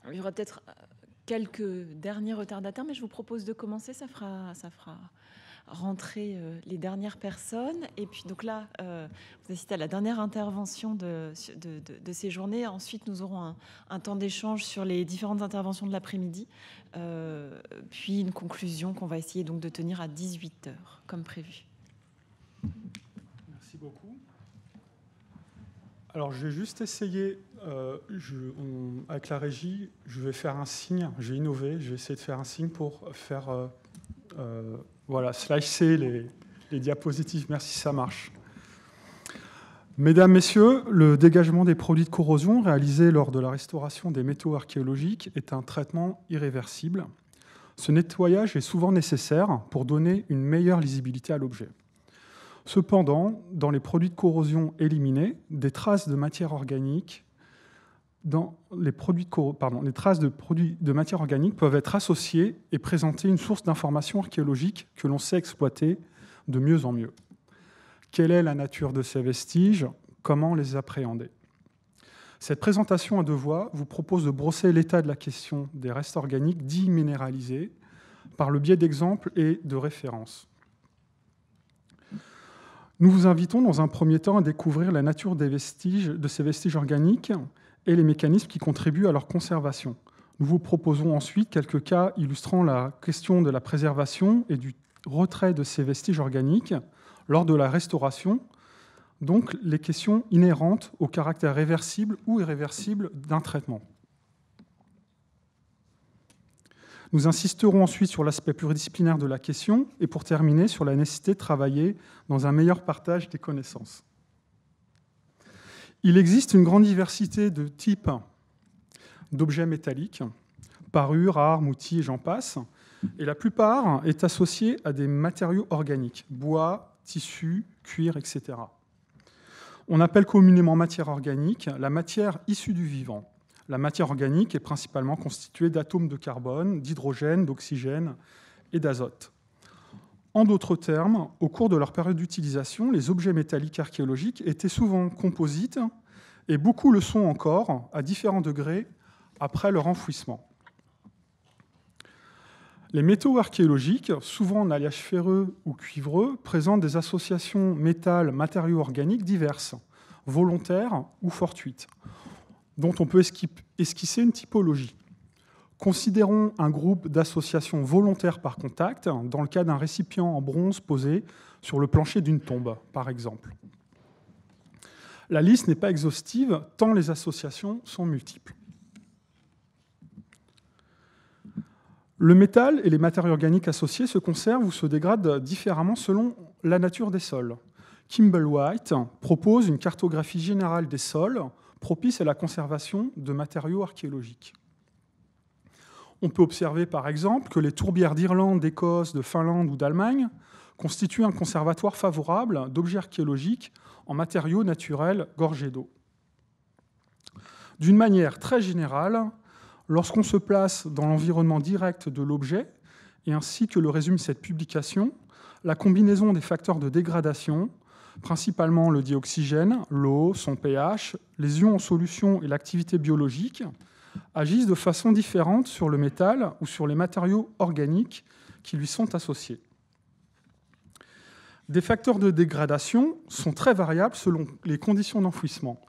Il y aura peut-être quelques derniers retardataires, mais je vous propose de commencer. Ça fera rentrer les dernières personnes. Et puis donc là, vous assistez à la dernière intervention de ces journées. Ensuite, nous aurons un temps d'échange sur les différentes interventions de l'après-midi, puis une conclusion qu'on va essayer donc de tenir à 18h, comme prévu. Merci beaucoup. Alors, je vais juste essayer, avec la régie, je vais faire un signe, je vais innover, je vais essayer de faire un signe pour faire, voilà, slicer les diapositives. Merci, ça marche. Mesdames, Messieurs, le dégagement des produits de corrosion réalisé lors de la restauration des métaux archéologiques est un traitement irréversible. Ce nettoyage est souvent nécessaire pour donner une meilleure lisibilité à l'objet. Cependant, dans les produits de corrosion éliminés, des traces de matière organique les traces de matière organique peuvent être associées et présenter une source d'informations archéologiques que l'on sait exploiter de mieux en mieux. Quelle est la nature de ces vestiges? Comment les appréhender? Cette présentation à deux voix vous propose de brosser l'état de la question des restes organiques dits minéralisés par le biais d'exemples et de références. Nous vous invitons dans un premier temps à découvrir la nature de ces vestiges organiques et les mécanismes qui contribuent à leur conservation. Nous vous proposons ensuite quelques cas illustrant la question de la préservation et du retrait de ces vestiges organiques lors de la restauration, donc les questions inhérentes au caractère réversible ou irréversible d'un traitement. Nous insisterons ensuite sur l'aspect pluridisciplinaire de la question et pour terminer sur la nécessité de travailler dans un meilleur partage des connaissances. Il existe une grande diversité de types d'objets métalliques, parures, armes, outils et j'en passe, et la plupart est associée à des matériaux organiques, bois, tissus, cuir, etc. On appelle communément matière organique la matière issue du vivant. La matière organique est principalement constituée d'atomes de carbone, d'hydrogène, d'oxygène et d'azote. En d'autres termes, au cours de leur période d'utilisation, les objets métalliques archéologiques étaient souvent composites et beaucoup le sont encore à différents degrés après leur enfouissement. Les métaux archéologiques, souvent en alliage ferreux ou cuivreux, présentent des associations métal-matériaux organiques diverses, volontaires ou fortuites, dont on peut esquisser une typologie. Considérons un groupe d'associations volontaires par contact dans le cas d'un récipient en bronze posé sur le plancher d'une tombe, par exemple. La liste n'est pas exhaustive, tant les associations sont multiples. Le métal et les matériaux organiques associés se conservent ou se dégradent différemment selon la nature des sols. Kimball White propose une cartographie générale des sols propice à la conservation de matériaux archéologiques. On peut observer par exemple que les tourbières d'Irlande, d'Écosse, de Finlande ou d'Allemagne constituent un conservatoire favorable d'objets archéologiques en matériaux naturels gorgés d'eau. D'une manière très générale, lorsqu'on se place dans l'environnement direct de l'objet, et ainsi que le résume cette publication, la combinaison des facteurs de dégradation, principalement le dioxygène, l'eau, son pH, les ions en solution et l'activité biologique, agissent de façon différente sur le métal ou sur les matériaux organiques qui lui sont associés. Des facteurs de dégradation sont très variables selon les conditions d'enfouissement.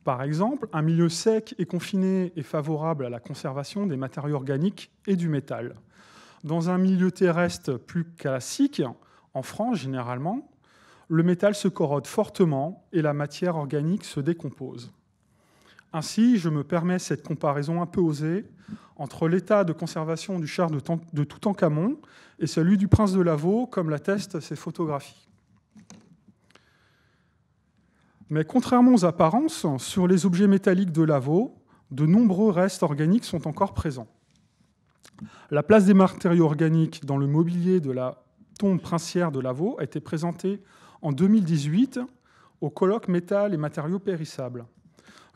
Par exemple, un milieu sec et confiné est favorable à la conservation des matériaux organiques et du métal. Dans un milieu terrestre plus classique, en France généralement, le métal se corrode fortement et la matière organique se décompose. Ainsi, je me permets cette comparaison un peu osée entre l'état de conservation du char de Toutankhamon et celui du prince de Lavaux, comme l'attestent ces photographies. Mais contrairement aux apparences, sur les objets métalliques de Lavaux, de nombreux restes organiques sont encore présents. La place des matériaux organiques dans le mobilier de la tombe princière de Lavaux a été présentée en 2018 au colloque Métal et matériaux périssables.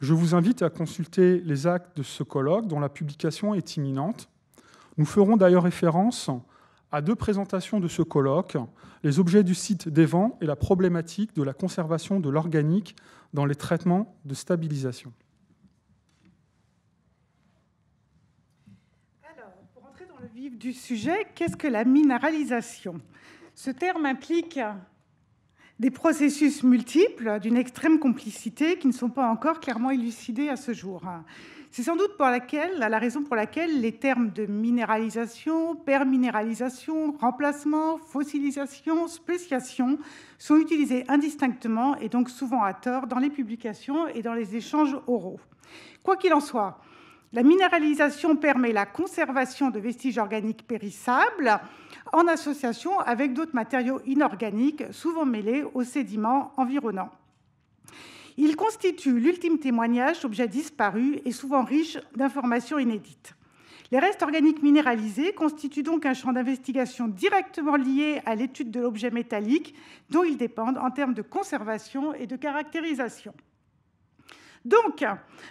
Je vous invite à consulter les actes de ce colloque dont la publication est imminente. Nous ferons d'ailleurs référence à deux présentations de ce colloque, les objets du site d'Évan et la problématique de la conservation de l'organique dans les traitements de stabilisation. du sujet, qu'est-ce que la minéralisation? Ce terme implique des processus multiples d'une extrême complexité qui ne sont pas encore clairement élucidés à ce jour. C'est sans doute la raison pour laquelle les termes de minéralisation, perminéralisation, remplacement, fossilisation, spéciation sont utilisés indistinctement et donc souvent à tort dans les publications et dans les échanges oraux. Quoi qu'il en soit, la minéralisation permet la conservation de vestiges organiques périssables en association avec d'autres matériaux inorganiques, souvent mêlés aux sédiments environnants. Il constitue l'ultime témoignage d'objets disparus et souvent riches d'informations inédites. Les restes organiques minéralisés constituent donc un champ d'investigation directement lié à l'étude de l'objet métallique dont ils dépendent en termes de conservation et de caractérisation. Donc,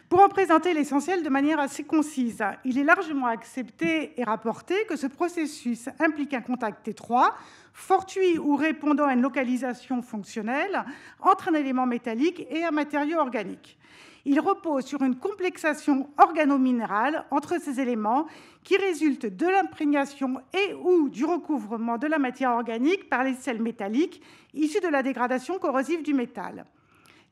pour en présenter l'essentiel de manière assez concise, il est largement accepté et rapporté que ce processus implique un contact étroit, fortuit ou répondant à une localisation fonctionnelle entre un élément métallique et un matériau organique. Il repose sur une complexation organo-minérale entre ces éléments qui résulte de l'imprégnation et ou du recouvrement de la matière organique par les sels métalliques issus de la dégradation corrosive du métal.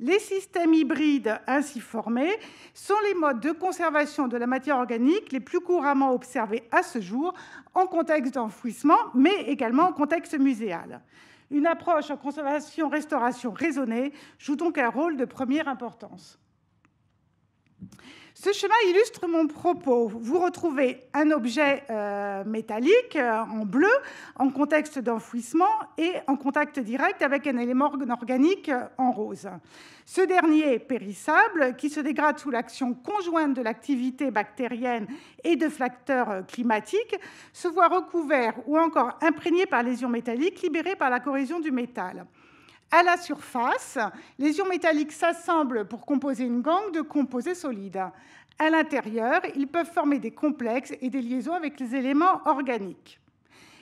Les systèmes hybrides ainsi formés sont les modes de conservation de la matière organique les plus couramment observés à ce jour en contexte d'enfouissement, mais également en contexte muséal. Une approche en conservation-restauration raisonnée joue donc un rôle de première importance. Ce schéma illustre mon propos. Vous retrouvez un objet métallique en bleu en contexte d'enfouissement et en contact direct avec un élément organique en rose. Ce dernier, périssable, qui se dégrade sous l'action conjointe de l'activité bactérienne et de facteurs climatiques, se voit recouvert ou encore imprégné par lésions métalliques libérées par la corrosion du métal. À la surface, les ions métalliques s'assemblent pour composer une gangue de composés solides. À l'intérieur, ils peuvent former des complexes et des liaisons avec les éléments organiques.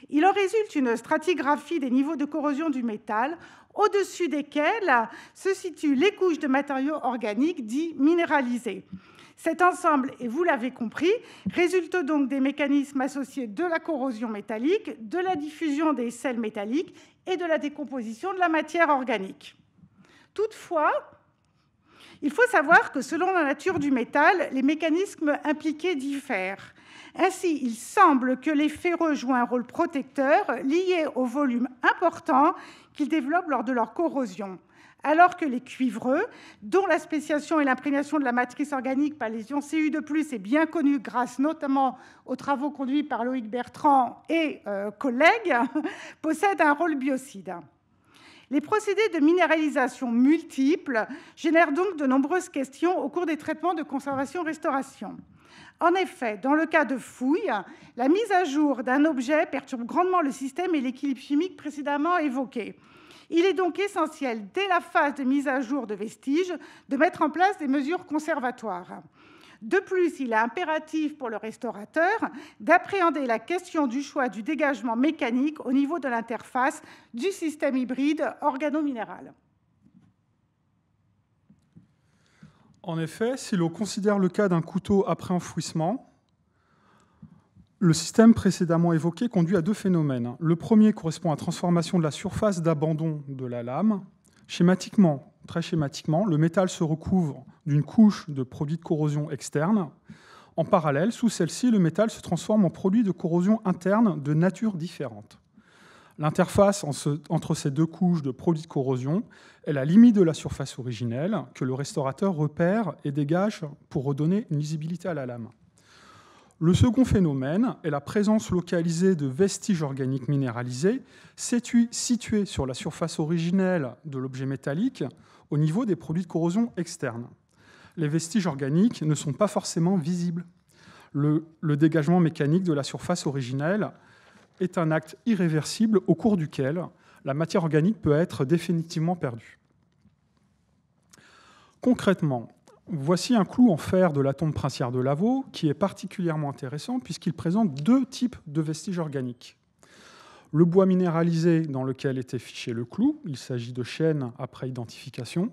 Il en résulte une stratigraphie des niveaux de corrosion du métal, au-dessus desquels se situent les couches de matériaux organiques dits minéralisés. Cet ensemble, et vous l'avez compris, résulte donc des mécanismes associés de la corrosion métallique, de la diffusion des sels métalliques et de la décomposition de la matière organique. Toutefois, il faut savoir que selon la nature du métal, les mécanismes impliqués diffèrent. Ainsi, il semble que les ferreux jouent un rôle protecteur lié au volume important qu'ils développent lors de leur corrosion, alors que les cuivreux, dont la spéciation et l'imprégnation de la matrice organique par les ions Cu2+, est bien connue grâce notamment aux travaux conduits par Loïc Bertrand et collègues, possèdent un rôle biocide. Les procédés de minéralisation multiples génèrent donc de nombreuses questions au cours des traitements de conservation-restauration. En effet, dans le cas de fouilles, la mise à jour d'un objet perturbe grandement le système et l'équilibre chimique précédemment évoqués. Il est donc essentiel, dès la phase de mise à jour de vestiges, de mettre en place des mesures conservatoires. De plus, il est impératif pour le restaurateur d'appréhender la question du choix du dégagement mécanique au niveau de l'interface du système hybride organo-minéral. En effet, si l'on considère le cas d'un couteau après enfouissement, le système précédemment évoqué conduit à deux phénomènes. Le premier correspond à la transformation de la surface d'abandon de la lame. Schématiquement, très schématiquement, le métal se recouvre d'une couche de produits de corrosion externe. En parallèle, sous celle-ci, le métal se transforme en produit de corrosion interne de nature différente. L'interface entre ces deux couches de produits de corrosion est la limite de la surface originelle que le restaurateur repère et dégage pour redonner une lisibilité à la lame. Le second phénomène est la présence localisée de vestiges organiques minéralisés situés sur la surface originelle de l'objet métallique au niveau des produits de corrosion externes. Les vestiges organiques ne sont pas forcément visibles. Le dégagement mécanique de la surface originelle est un acte irréversible au cours duquel la matière organique peut être définitivement perdue. Concrètement, voici un clou en fer de la tombe princière de Lavaux qui est particulièrement intéressant puisqu'il présente deux types de vestiges organiques. Le bois minéralisé dans lequel était fiché le clou, il s'agit de chaînes après identification.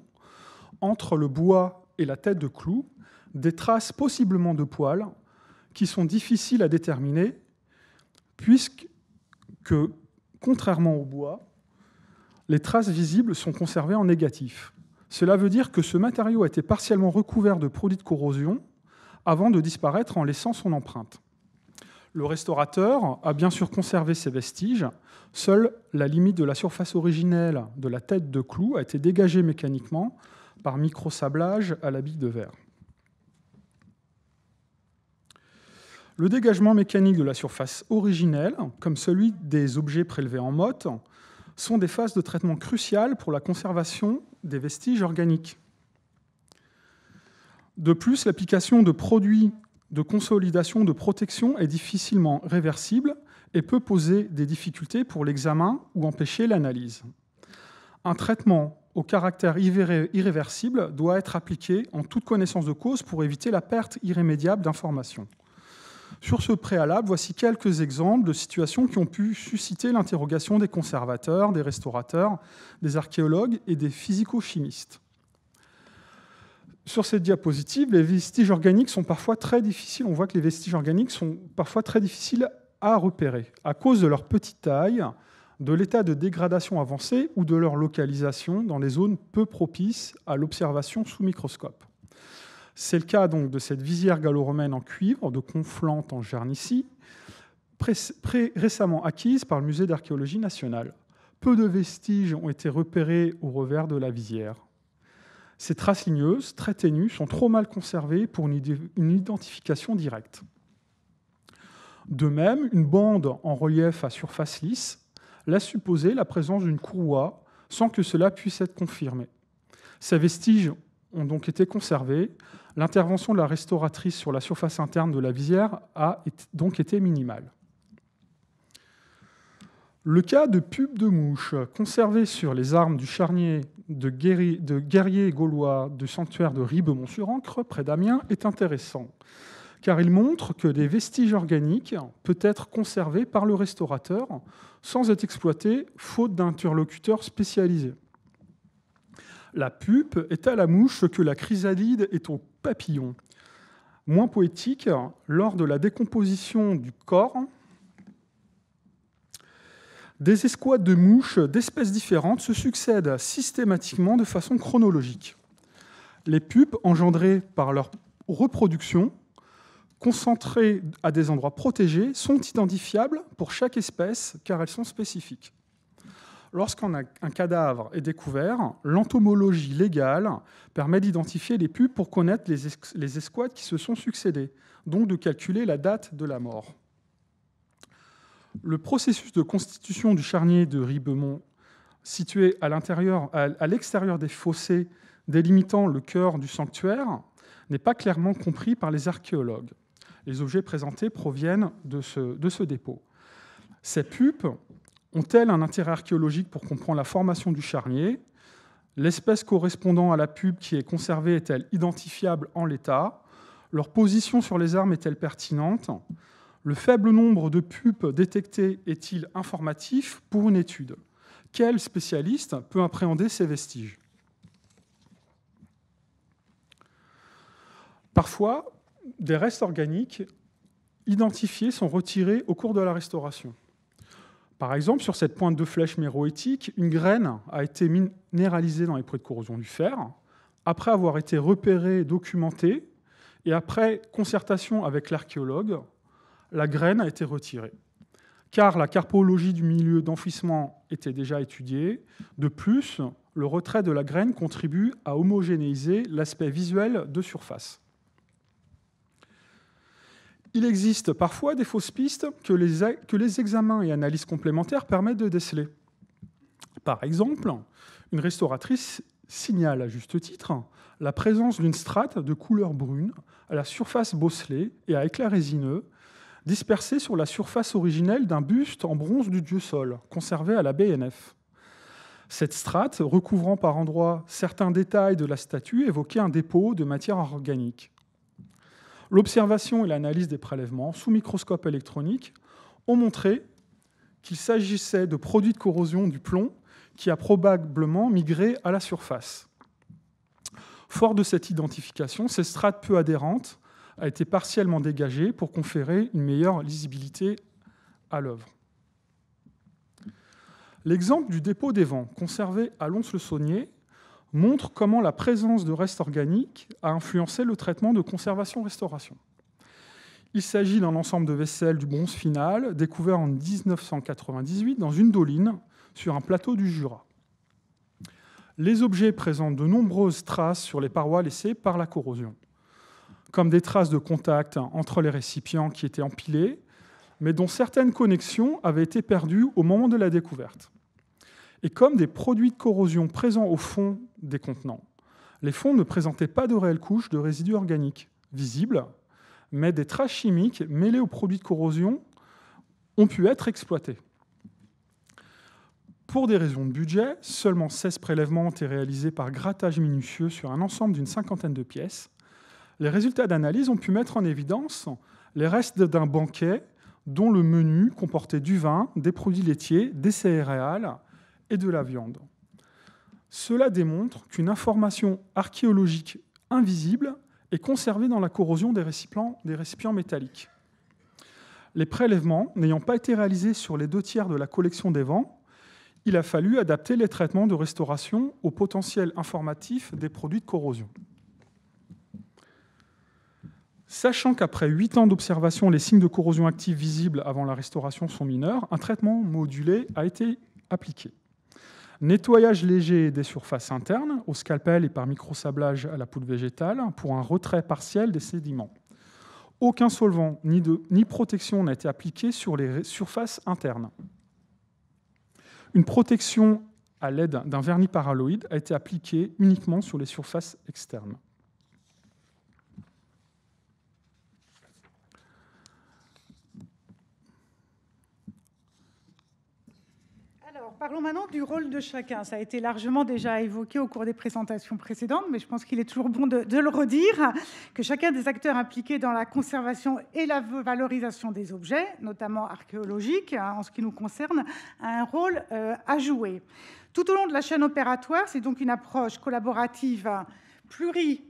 Entre le bois et la tête de clou, des traces possiblement de poils qui sont difficiles à déterminer puisque, contrairement au bois, les traces visibles sont conservées en négatif. Cela veut dire que ce matériau a été partiellement recouvert de produits de corrosion avant de disparaître en laissant son empreinte. Le restaurateur a bien sûr conservé ses vestiges, seule la limite de la surface originelle de la tête de clou a été dégagée mécaniquement par microsablage à la bille de verre. Le dégagement mécanique de la surface originelle, comme celui des objets prélevés en motte, sont des phases de traitement cruciales pour la conservation des vestiges organiques. De plus, l'application de produits de consolidation de protection est difficilement réversible et peut poser des difficultés pour l'examen ou empêcher l'analyse. Un traitement au caractère irréversible doit être appliqué en toute connaissance de cause pour éviter la perte irrémédiable d'informations. Sur ce préalable, voici quelques exemples de situations qui ont pu susciter l'interrogation des conservateurs, des restaurateurs, des archéologues et des physico-chimistes. Sur cette diapositive, les vestiges organiques sont parfois très difficiles. On voit que les vestiges organiques sont parfois très difficiles à repérer à cause de leur petite taille, de l'état de dégradation avancé ou de leur localisation dans les zones peu propices à l'observation sous microscope. C'est le cas donc de cette visière gallo-romaine en cuivre de Conflans en Jarnicie, récemment acquise par le Musée d'archéologie nationale. Peu de vestiges ont été repérés au revers de la visière. Ces traces ligneuses, très ténues, sont trop mal conservées pour une identification directe. De même, une bande en relief à surface lisse laisse supposer la présence d'une courroie sans que cela puisse être confirmé. Ces vestiges ont donc été conservés. L'intervention de la restauratrice sur la surface interne de la visière a donc été minimale. Le cas de pupes de mouche conservées sur les armes du charnier de guerriers gaulois du sanctuaire de Ribemont-sur-Ancre, près d'Amiens, est intéressant, car il montre que des vestiges organiques peuvent être conservés par le restaurateur sans être exploités, faute d'interlocuteurs spécialisés. La pupe est à la mouche ce que la chrysalide est au papillon. Moins poétique, lors de la décomposition du corps, des escouades de mouches d'espèces différentes se succèdent systématiquement de façon chronologique. Les pupes engendrées par leur reproduction, concentrées à des endroits protégés, sont identifiables pour chaque espèce car elles sont spécifiques. Lorsqu'un cadavre est découvert, l'entomologie légale permet d'identifier les pupes pour connaître les escouades qui se sont succédées, donc de calculer la date de la mort. Le processus de constitution du charnier de Ribemont, situé à l'extérieur des fossés délimitant le cœur du sanctuaire, n'est pas clairement compris par les archéologues. Les objets présentés proviennent de ce dépôt. Ces pupes ont-elles un intérêt archéologique pour comprendre la formation du charnier? L'espèce correspondant à la pupe qui est conservée est-elle identifiable en l'état? Leur position sur les armes est-elle pertinente? Le faible nombre de pupes détectées est-il informatif pour une étude? Quel spécialiste peut appréhender ces vestiges? Parfois, des restes organiques identifiés sont retirés au cours de la restauration. Par exemple, sur cette pointe de flèche méroïtique, une graine a été minéralisée dans les produits de corrosion du fer. Après avoir été repérée, documentée, et après concertation avec l'archéologue, la graine a été retirée. Car la carpologie du milieu d'enfouissement était déjà étudiée. De plus, le retrait de la graine contribue à homogénéiser l'aspect visuel de surface. Il existe parfois des fausses pistes que les examens et analyses complémentaires permettent de déceler. Par exemple, une restauratrice signale à juste titre la présence d'une strate de couleur brune à la surface bosselée et à éclat résineux dispersée sur la surface originelle d'un buste en bronze du dieu Sol, conservé à la BNF. Cette strate, recouvrant par endroits certains détails de la statue, évoquait un dépôt de matière organique. L'observation et l'analyse des prélèvements sous microscope électronique ont montré qu'il s'agissait de produits de corrosion du plomb qui a probablement migré à la surface. Fort de cette identification, cette strate peu adhérente a été partiellement dégagée pour conférer une meilleure lisibilité à l'œuvre. L'exemple du dépôt des vents, conservé à Lons-le-Saunier, montre comment la présence de restes organiques a influencé le traitement de conservation-restauration. Il s'agit d'un ensemble de vaisselle du bronze final, découvert en 1998 dans une doline sur un plateau du Jura. Les objets présentent de nombreuses traces sur les parois laissées par la corrosion, comme des traces de contact entre les récipients qui étaient empilés, mais dont certaines connexions avaient été perdues au moment de la découverte. Et comme des produits de corrosion présents au fond des contenants, les fonds ne présentaient pas de réelles couches de résidus organiques visibles, mais des traces chimiques mêlées aux produits de corrosion ont pu être exploitées. Pour des raisons de budget, seulement 16 prélèvements ont été réalisés par grattage minutieux sur un ensemble d'une 50aine de pièces. Les résultats d'analyse ont pu mettre en évidence les restes d'un banquet dont le menu comportait du vin, des produits laitiers, des céréales et de la viande. Cela démontre qu'une information archéologique invisible est conservée dans la corrosion des récipients métalliques. Les prélèvements n'ayant pas été réalisés sur les 2/3 de la collection des vents, il a fallu adapter les traitements de restauration au potentiel informatif des produits de corrosion. Sachant qu'après 8 ans d'observation, les signes de corrosion active visibles avant la restauration sont mineurs, un traitement modulé a été appliqué. Nettoyage léger des surfaces internes, au scalpel et par microsablage à la poudre végétale, pour un retrait partiel des sédiments. Aucun solvant ni protection n'a été appliqué sur les surfaces internes. Une protection à l'aide d'un vernis paralloïde a été appliquée uniquement sur les surfaces externes. Parlons maintenant du rôle de chacun. Ça a été largement déjà évoqué au cours des présentations précédentes, mais je pense qu'il est toujours bon de le redire, que chacun des acteurs impliqués dans la conservation et la valorisation des objets, notamment archéologiques, en ce qui nous concerne, a un rôle à jouer. Tout au long de la chaîne opératoire, c'est donc une approche collaborative pluri-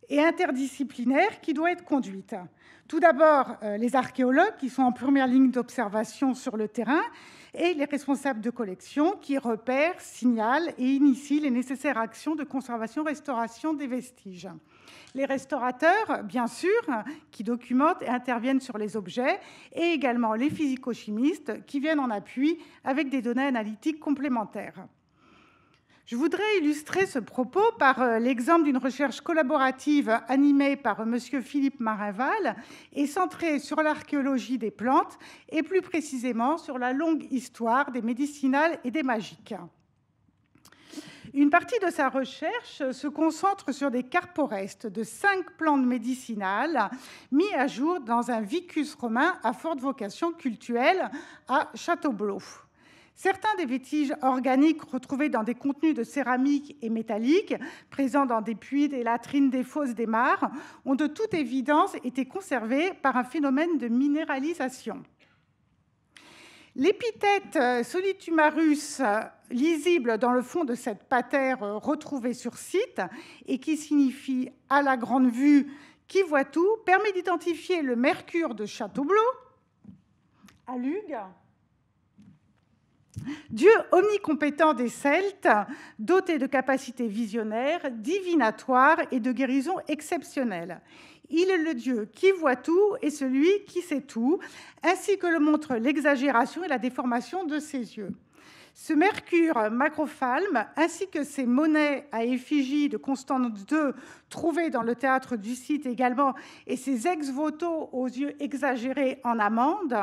et interdisciplinaire qui doit être conduite. Tout d'abord, les archéologues qui sont en première ligne d'observation sur le terrain et les responsables de collection qui repèrent, signalent et initient les nécessaires actions de conservation-restauration des vestiges. Les restaurateurs, bien sûr, qui documentent et interviennent sur les objets, et également les physico-chimistes qui viennent en appui avec des données analytiques complémentaires. Je voudrais illustrer ce propos par l'exemple d'une recherche collaborative animée par M. Philippe Marinval et centrée sur l'archéologie des plantes et plus précisément sur la longue histoire des médicinales et des magiques. Une partie de sa recherche se concentre sur des carporestes de 5 plantes médicinales mis à jour dans un vicus romain à forte vocation cultuelle à Châteaubleau. Certains des vestiges organiques retrouvés dans des contenus de céramique et métallique, présents dans des puits, des latrines, des fosses, des mares, ont de toute évidence été conservés par un phénomène de minéralisation. L'épithète Solitumarus, lisible dans le fond de cette patère retrouvée sur site et qui signifie « à la grande vue, qui voit tout », permet d'identifier le mercure de Châteaubleau, à Lughes, dieu omnicompétent des Celtes, doté de capacités visionnaires, divinatoires et de guérison exceptionnelles. Il est le dieu qui voit tout et celui qui sait tout, ainsi que le montre l'exagération et la déformation de ses yeux. Ce mercure macrophalme, ainsi que ces monnaies à effigie de Constance II trouvées dans le théâtre du site également, et ces ex-voto aux yeux exagérés en amande,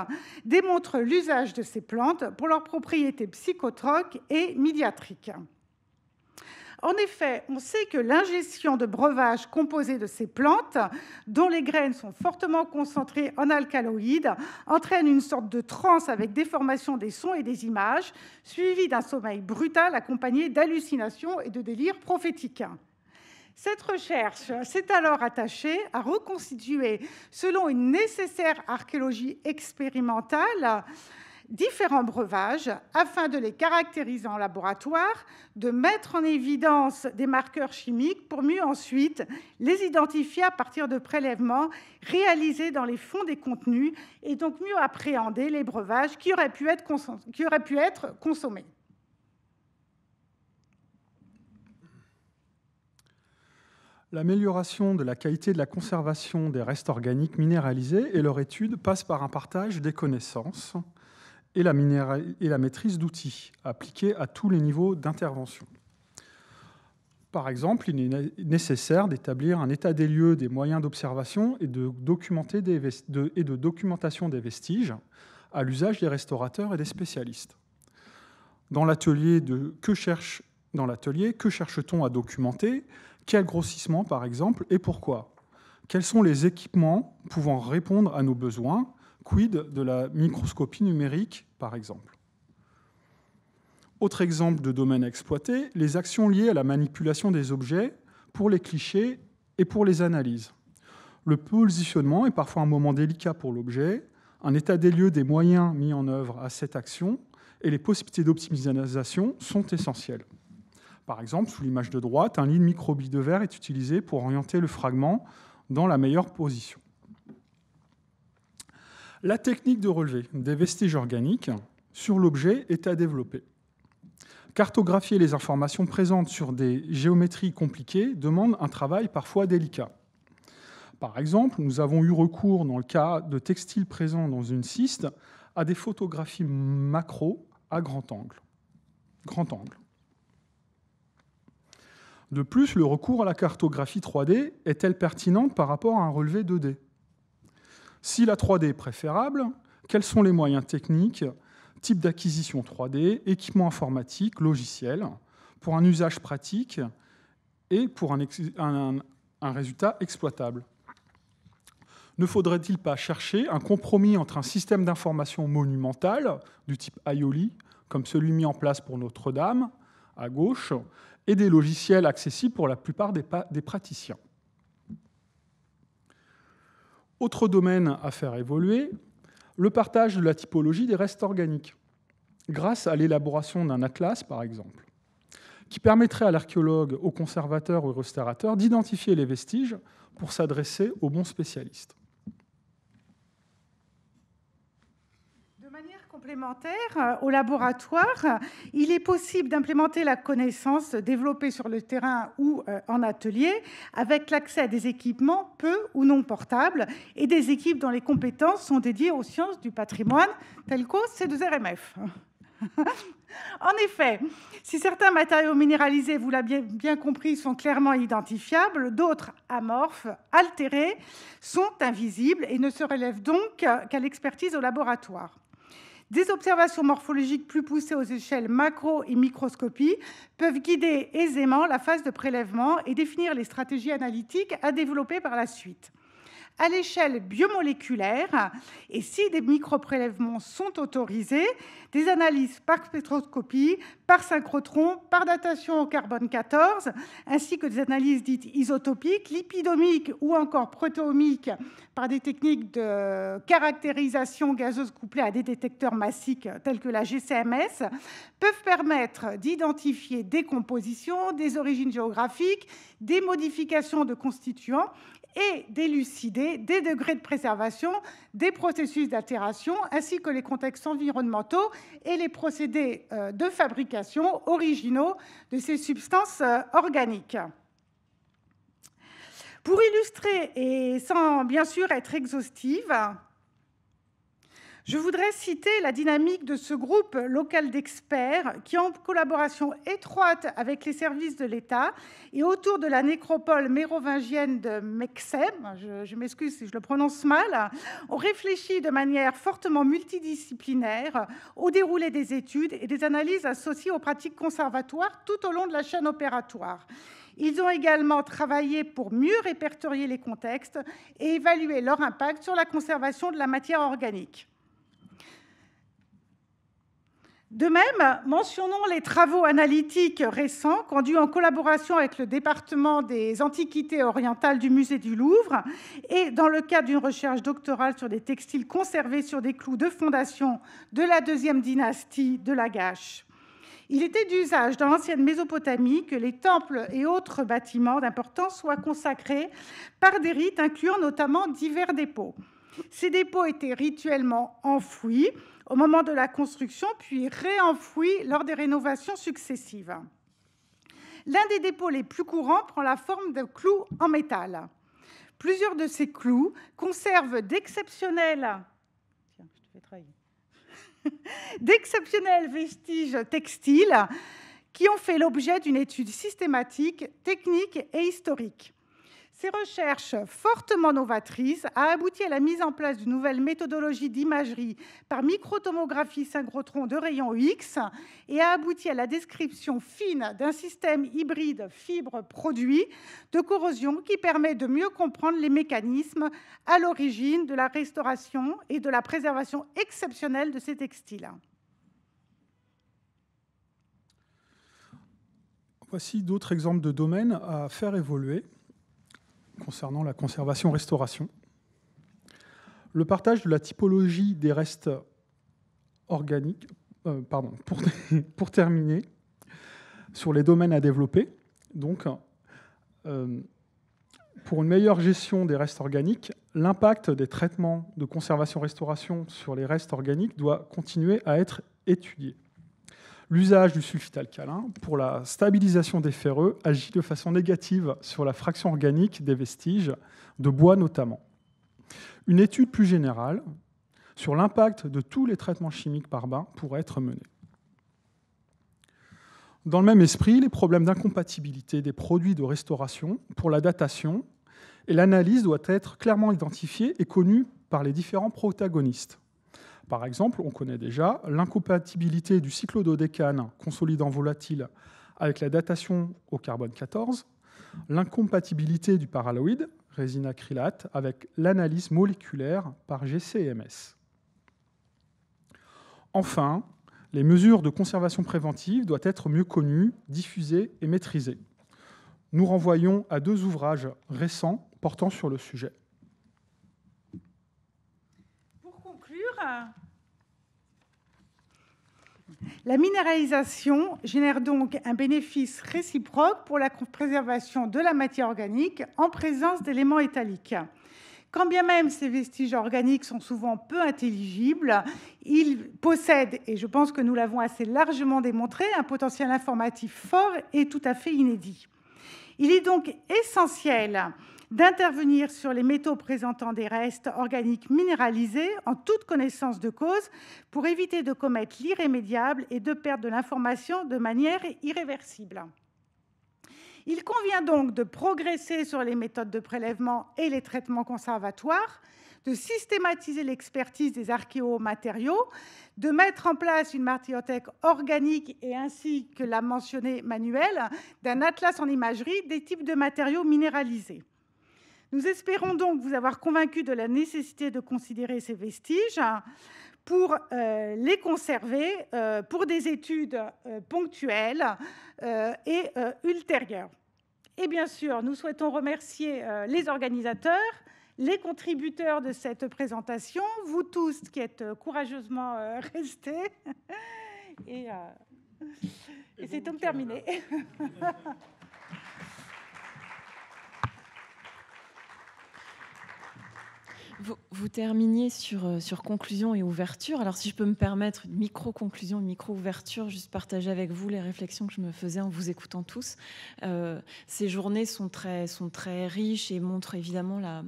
démontrent l'usage de ces plantes pour leurs propriétés psychotroques et médiatriques. En effet, on sait que l'ingestion de breuvages composés de ces plantes, dont les graines sont fortement concentrées en alcaloïdes, entraîne une sorte de transe avec déformation des sons et des images, suivie d'un sommeil brutal accompagné d'hallucinations et de délires prophétiques. Cette recherche s'est alors attachée à reconstituer, selon une nécessaire archéologie expérimentale, différents breuvages afin de les caractériser en laboratoire, de mettre en évidence des marqueurs chimiques pour mieux ensuite les identifier à partir de prélèvements réalisés dans les fonds des contenus et donc mieux appréhender les breuvages qui auraient pu être consommés. L'amélioration de la qualité de la conservation des restes organiques minéralisés et leur étude passe par un partage des connaissances et la maîtrise d'outils appliqués à tous les niveaux d'intervention. Par exemple, il est nécessaire d'établir un état des lieux des moyens d'observation et de documentation des vestiges à l'usage des restaurateurs et des spécialistes. Dans l'atelier, que cherche-t-on à documenter ? Quel grossissement, par exemple, et pourquoi? Quels sont les équipements pouvant répondre à nos besoins? Quid de la microscopie numérique, par exemple? Autre exemple de domaine à exploiter, les actions liées à la manipulation des objets pour les clichés et pour les analyses. Le positionnement est parfois un moment délicat pour l'objet, un état des lieux des moyens mis en œuvre à cette action et les possibilités d'optimisation sont essentielles. Par exemple, sous l'image de droite, un lit de microbilles de verre est utilisé pour orienter le fragment dans la meilleure position. La technique de relevé des vestiges organiques sur l'objet est à développer. Cartographier les informations présentes sur des géométries compliquées demande un travail parfois délicat. Par exemple, nous avons eu recours, dans le cas de textiles présents dans une cyste, à des photographies macro à grand angle. De plus, le recours à la cartographie 3D est-elle pertinente par rapport à un relevé 2D? Si la 3D est préférable, quels sont les moyens techniques, type d'acquisition 3D, équipement informatique, logiciel, pour un usage pratique et pour un résultat exploitable? Ne faudrait-il pas chercher un compromis entre un système d'information monumental du type Aioli, comme celui mis en place pour Notre-Dame, à gauche, et des logiciels accessibles pour la plupart des praticiens? Autre domaine à faire évoluer, le partage de la typologie des restes organiques, grâce à l'élaboration d'un atlas, par exemple, qui permettrait à l'archéologue, au conservateur ou au restaurateur d'identifier les vestiges pour s'adresser aux bons spécialistes. Complémentaire au laboratoire, il est possible d'implémenter la connaissance développée sur le terrain ou en atelier avec l'accès à des équipements peu ou non portables et des équipes dont les compétences sont dédiées aux sciences du patrimoine, telles qu'au C2RMF. En effet, si certains matériaux minéralisés, vous l'avez bien compris, sont clairement identifiables, d'autres amorphes, altérés, sont invisibles et ne se relèvent donc qu'à l'expertise au laboratoire. Des observations morphologiques plus poussées aux échelles macro et microscopie peuvent guider aisément la phase de prélèvement et définir les stratégies analytiques à développer par la suite. À l'échelle biomoléculaire, et si des microprélèvements sont autorisés, des analyses par spectroscopie, par synchrotron, par datation au carbone 14, ainsi que des analyses dites isotopiques, lipidomiques ou encore protéomiques par des techniques de caractérisation gazeuse couplées à des détecteurs massiques tels que la GCMS, peuvent permettre d'identifier des compositions, des origines géographiques, des modifications de constituants et d'élucider des degrés de préservation, des processus d'altération, ainsi que les contextes environnementaux et les procédés de fabrication originaux de ces substances organiques. Pour illustrer, et sans bien sûr être exhaustive, je voudrais citer la dynamique de ce groupe local d'experts qui, en collaboration étroite avec les services de l'État et autour de la nécropole mérovingienne de Mexem, je m'excuse si je le prononce mal, ont réfléchi de manière fortement multidisciplinaire au déroulé des études et des analyses associées aux pratiques conservatoires tout au long de la chaîne opératoire. Ils ont également travaillé pour mieux répertorier les contextes et évaluer leur impact sur la conservation de la matière organique. De même, mentionnons les travaux analytiques récents conduits en collaboration avec le département des Antiquités orientales du Musée du Louvre et dans le cadre d'une recherche doctorale sur des textiles conservés sur des clous de fondation de la deuxième dynastie de Lagash. Il était d'usage dans l'ancienne Mésopotamie que les temples et autres bâtiments d'importance soient consacrés par des rites incluant notamment divers dépôts. Ces dépôts étaient rituellement enfouis au moment de la construction, puis réenfouis lors des rénovations successives. L'un des dépôts les plus courants prend la forme de clous en métal. Plusieurs de ces clous conservent d'exceptionnels vestiges textiles qui ont fait l'objet d'une étude systématique, technique et historique. Ces recherches fortement novatrices ont abouti à la mise en place d'une nouvelle méthodologie d'imagerie par microtomographie synchrotron de rayons X et a abouti à la description fine d'un système hybride fibre-produit de corrosion qui permet de mieux comprendre les mécanismes à l'origine de la restauration et de la préservation exceptionnelle de ces textiles. Voici d'autres exemples de domaines à faire évoluer concernant la conservation-restauration. Le partage de la typologie des restes organiques, pour terminer, sur les domaines à développer. Donc, pour une meilleure gestion des restes organiques, l'impact des traitements de conservation-restauration sur les restes organiques doit continuer à être étudié. L'usage du sulfite alcalin pour la stabilisation des ferreux agit de façon négative sur la fraction organique des vestiges, de bois notamment. Une étude plus générale sur l'impact de tous les traitements chimiques par bain pourrait être menée. Dans le même esprit, les problèmes d'incompatibilité des produits de restauration pour la datation et l'analyse doivent être clairement identifiés et connus par les différents protagonistes. Par exemple, on connaît déjà l'incompatibilité du cyclododécane consolidant volatile avec la datation au carbone 14, l'incompatibilité du paralloïde, résine acrylate, avec l'analyse moléculaire par GCMS. Enfin, les mesures de conservation préventive doivent être mieux connues, diffusées et maîtrisées. Nous renvoyons à 2 ouvrages récents portant sur le sujet. La minéralisation génère donc un bénéfice réciproque pour la préservation de la matière organique en présence d'éléments métalliques. Quand bien même ces vestiges organiques sont souvent peu intelligibles, ils possèdent, et je pense que nous l'avons assez largement démontré, un potentiel informatif fort et tout à fait inédit. Il est donc essentiel d'intervenir sur les métaux présentant des restes organiques minéralisés en toute connaissance de cause pour éviter de commettre l'irrémédiable et de perdre de l'information de manière irréversible. Il convient donc de progresser sur les méthodes de prélèvement et les traitements conservatoires, de systématiser l'expertise des archéomatériaux, de mettre en place une matériothèque organique et ainsi que l'a mentionné Manuel, d'un atlas en imagerie des types de matériaux minéralisés. Nous espérons donc vous avoir convaincu de la nécessité de considérer ces vestiges pour les conserver pour des études ponctuelles et ultérieures. Et bien sûr, nous souhaitons remercier les organisateurs, les contributeurs de cette présentation, vous tous qui êtes courageusement restés. Et c'est donc terminé. Vous terminiez sur conclusion et ouverture. Alors, si je peux me permettre une micro-conclusion, une micro-ouverture, juste partager avec vous les réflexions que je me faisais en vous écoutant tous. Ces journées sont très riches et montrent évidemment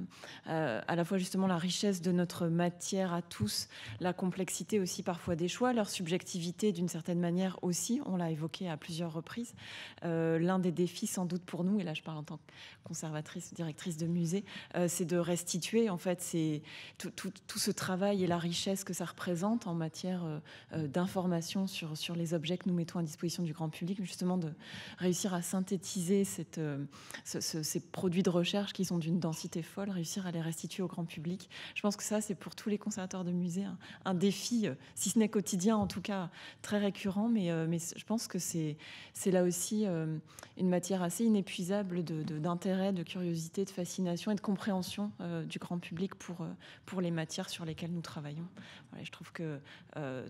à la fois justement la richesse de notre matière à tous, la complexité aussi parfois des choix, leur subjectivité d'une certaine manière aussi, on l'a évoqué à plusieurs reprises. L'un des défis sans doute pour nous, et là je parle en tant que conservatrice, directrice de musée, c'est de restituer en fait ces tout ce travail et la richesse que ça représente en matière d'information sur les objets que nous mettons à disposition du grand public, justement de réussir à synthétiser ces produits de recherche qui sont d'une densité folle, réussir à les restituer au grand public. Je pense que ça, c'est pour tous les conservateurs de musées un défi, si ce n'est quotidien, en tout cas très récurrent, mais je pense que c'est là aussi une matière assez inépuisable d'intérêt, de curiosité, de fascination et de compréhension du grand public pour les matières sur lesquelles nous travaillons. Voilà, je trouve que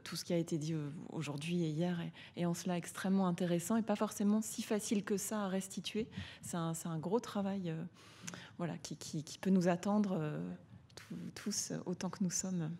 tout ce qui a été dit aujourd'hui et hier est en cela extrêmement intéressant et pas forcément si facile que ça à restituer. C'est un gros travail qui peut nous attendre tous autant que nous sommes